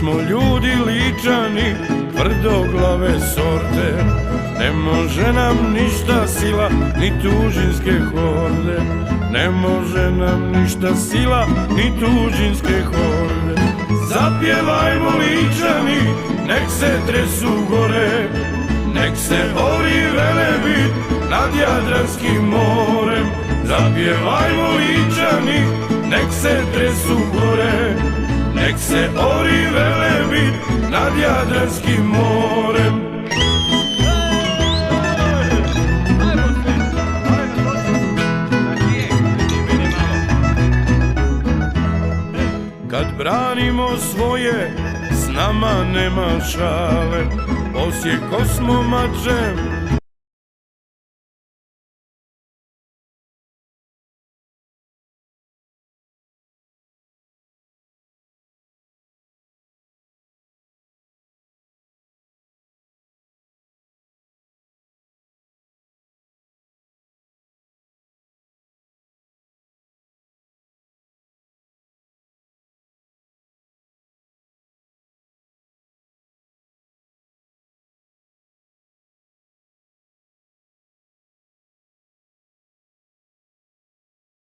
smo ljudi ličani, tvrdoglave sorte. Ne može nam ništa sila, ni tuđinske horde. Ne može nam ništa sila, ni tuđinske horde. Zapjevajmo ličani, nek se tresu gore, nek se ori Velebit nad Jadranskim morem. Zapjevajmo ličani, nek se tresu gore, nek se ori Velebit nad Jadranskim morem. Kad branimo svoje, s nama nema šale. Osijek osmo mačem